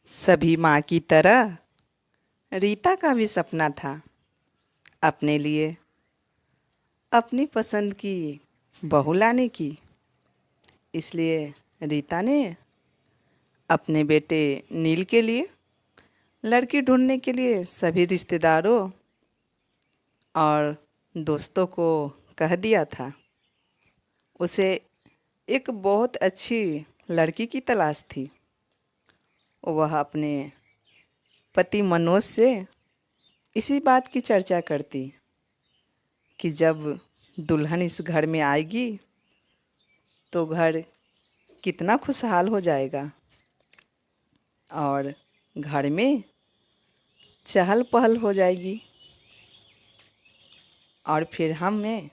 सभी माँ की तरह रीता का भी सपना था अपने लिए अपनी पसंद की बहू लाने की। इसलिए रीता ने अपने बेटे नील के लिए लड़की ढूंढने के लिए सभी रिश्तेदारों और दोस्तों को कह दिया था। उसे एक बहुत अच्छी लड़की की तलाश थी। वह अपने पति मनोज से इसी बात की चर्चा करती कि जब दुल्हन इस घर में आएगी तो घर कितना खुशहाल हो जाएगा और घर में चहल पहल हो जाएगी और फिर हमें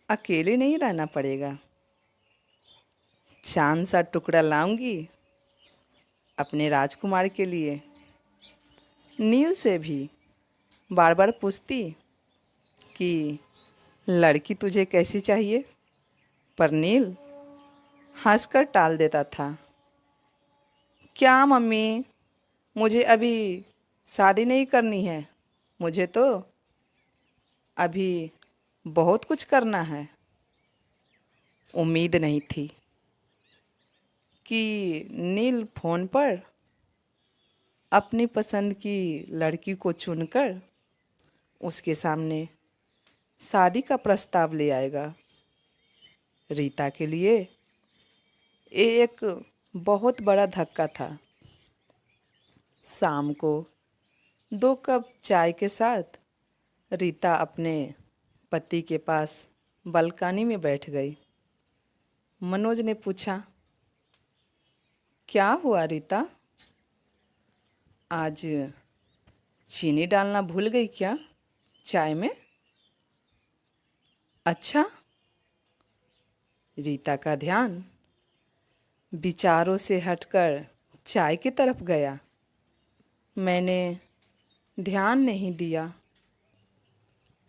अकेले नहीं रहना पड़ेगा। चांद सा टुकड़ा लाऊंगी अपने राजकुमार के लिए। नील से भी बार बार पूछती कि लड़की तुझे कैसी चाहिए, पर नील हंसकर टाल देता था। क्या मम्मी, मुझे अभी शादी नहीं करनी है, मुझे तो अभी बहुत कुछ करना है। उम्मीद नहीं थी कि नील फ़ोन पर अपनी पसंद की लड़की को चुनकर उसके सामने शादी का प्रस्ताव ले आएगा। रीता के लिए ये एक बहुत बड़ा धक्का था। शाम को 2 कप चाय के साथ रीता अपने पति के पास बालकनी में बैठ गई। मनोज ने पूछा, क्या हुआ रीता, आज चीनी डालना भूल गई क्या चाय में? अच्छा। रीता का ध्यान विचारों से हटकर चाय की तरफ गया। मैंने ध्यान नहीं दिया,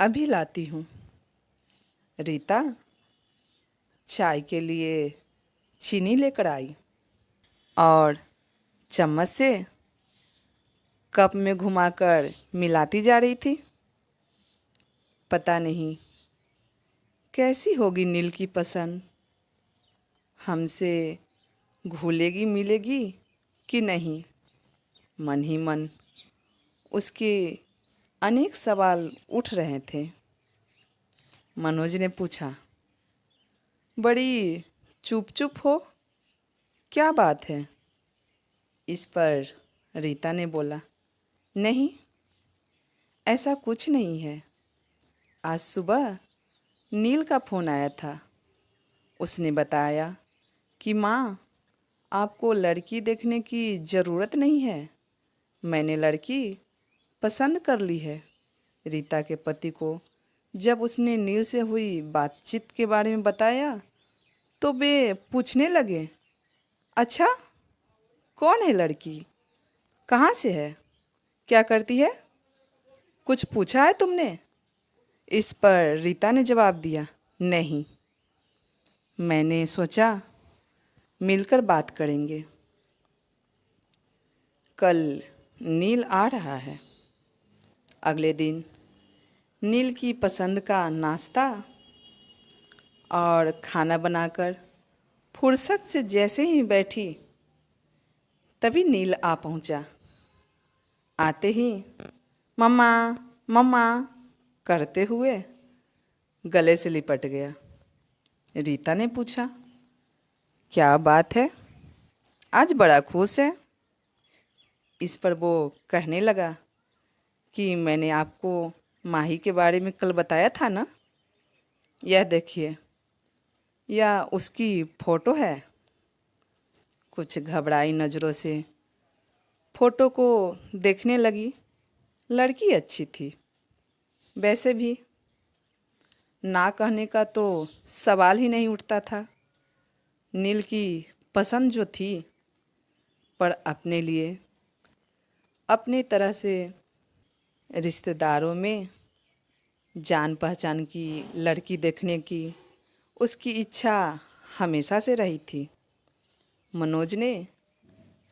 अभी लाती हूँ। रीता चाय के लिए चीनी लेकर आई और चम्मच से कप में घुमाकर मिलाती जा रही थी। पता नहीं कैसी होगी नील की पसंद, हमसे घुलेगी मिलेगी कि नहीं। मन ही मन उसके अनेक सवाल उठ रहे थे। मनोज ने पूछा, बड़ी चुप चुप हो, क्या बात है? इस पर रीता ने बोला, नहीं, ऐसा कुछ नहीं है। आज सुबह नील का फ़ोन आया था। उसने बताया कि माँ, आपको लड़की देखने की ज़रूरत नहीं है, मैंने लड़की पसंद कर ली है। रीता के पति को जब उसने नील से हुई बातचीत के बारे में बताया तो वे पूछने लगे, अच्छा, कौन है लड़की, कहाँ से है, क्या करती है, कुछ पूछा है तुमने? इस पर रीता ने जवाब दिया, नहीं, मैंने सोचा मिलकर बात करेंगे। कल नील आ रहा है। अगले दिन नील की पसंद का नाश्ता और खाना बनाकर फुर्सत से जैसे ही बैठी तभी नील आ पहुंचा। आते ही मम्मा मम्मा करते हुए गले से लिपट गया। रीता ने पूछा, क्या बात है, आज बड़ा खुश है? इस पर वो कहने लगा कि मैंने आपको माही के बारे में कल बताया था ना, यह देखिए, यह उसकी फ़ोटो है। कुछ घबराई नज़रों से फ़ोटो को देखने लगी। लड़की अच्छी थी, वैसे भी ना कहने का तो सवाल ही नहीं उठता था। नील की पसंद जो थी, पर अपने लिए अपनी तरह से रिश्तेदारों में जान पहचान की लड़की देखने की उसकी इच्छा हमेशा से रही थी। मनोज ने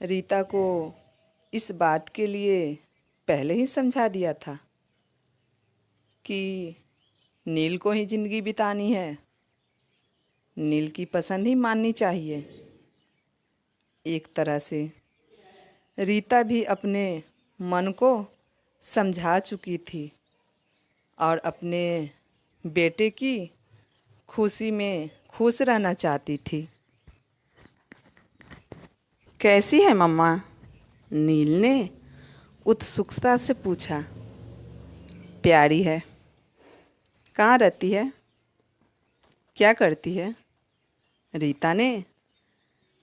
रीता को इस बात के लिए पहले ही समझा दिया था कि नील को ही ज़िंदगी बितानी है, नील की पसंद ही माननी चाहिए। एक तरह से रीता भी अपने मन को समझा चुकी थी और अपने बेटे की खुशी में खुश रहना चाहती थी। कैसी है मम्मा? नील ने उत्सुकता से पूछा। प्यारी है। कहाँ रहती है? क्या करती है? रीता ने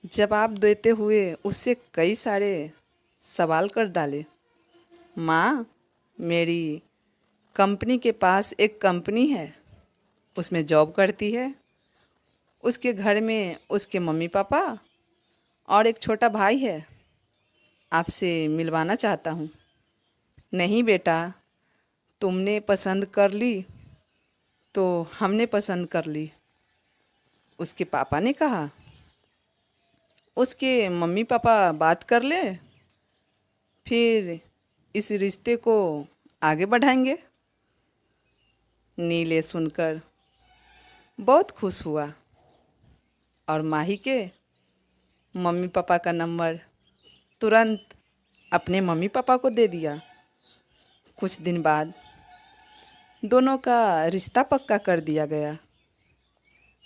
जवाब देते हुए उससे कई सारे सवाल कर डाले। माँ, मेरी कंपनी के पास एक कंपनी है, उसमें जॉब करती है। उसके घर में उसके मम्मी पापा और एक छोटा भाई है। आपसे मिलवाना चाहता हूँ। नहीं बेटा, तुमने पसंद कर ली तो हमने पसंद कर ली, उसके पापा ने कहा। उसके मम्मी पापा बात कर ले, फिर इस रिश्ते को आगे बढ़ाएंगे। नीले सुनकर बहुत खुश हुआ और माही के मम्मी पापा का नंबर तुरंत अपने मम्मी पापा को दे दिया। कुछ दिन बाद दोनों का रिश्ता पक्का कर दिया गया।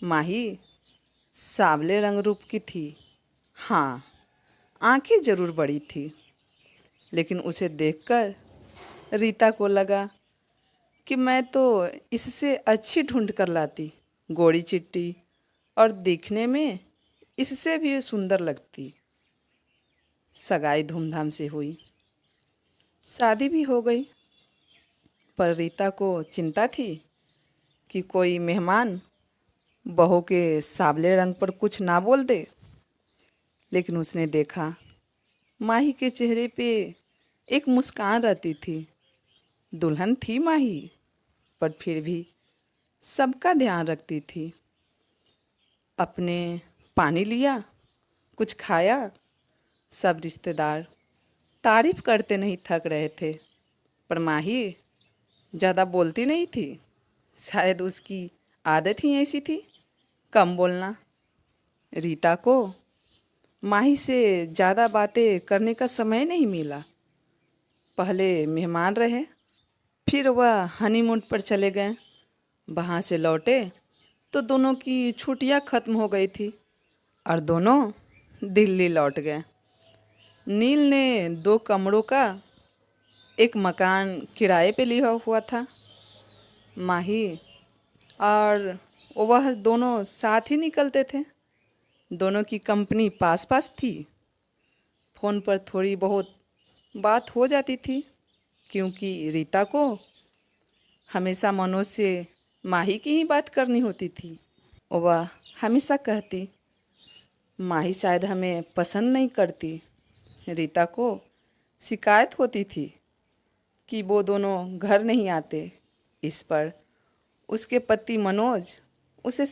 माही सांवले रंग रूप की थी। हाँ, आंखें जरूर बड़ी थी, लेकिन उसे देखकर रीता को लगा कि मैं तो इससे अच्छी ढूंढ कर लाती, गोरी चिट्टी और दिखने में इससे भी सुंदर लगती। सगाई धूमधाम से हुई, शादी भी हो गई। पर रीता को चिंता थी कि कोई मेहमान बहू के सांवले रंग पर कुछ ना बोल दे। लेकिन उसने देखा माही के चेहरे पे एक मुस्कान रहती थी। दुल्हन थी माही, पर फिर भी सबका ध्यान रखती थी। अपने पानी लिया, कुछ खाया। सब रिश्तेदार तारीफ करते नहीं थक रहे थे, पर माही ज़्यादा बोलती नहीं थी। शायद उसकी आदत ही ऐसी थी, कम बोलना। रीता को माही से ज़्यादा बातें करने का समय नहीं मिला। पहले मेहमान रहे, फिर वह हनीमून पर चले गए। वहाँ से लौटे तो दोनों की छुट्टियाँ ख़त्म हो गई थी और दोनों दिल्ली लौट गए। नील ने 2 कमरों का एक मकान किराए पे लिया हुआ था। माही और वह दोनों साथ ही निकलते थे। दोनों की कंपनी पास पास थी। फ़ोन पर थोड़ी बहुत बात हो जाती थी, क्योंकि रीता को हमेशा मनोज से माही की ही बात करनी होती थी। वह हमेशा कहती, माही शायद हमें पसंद नहीं करती। रीता को शिकायत होती थी कि वो दोनों घर नहीं आते। इस पर उसके पति मनोज उसे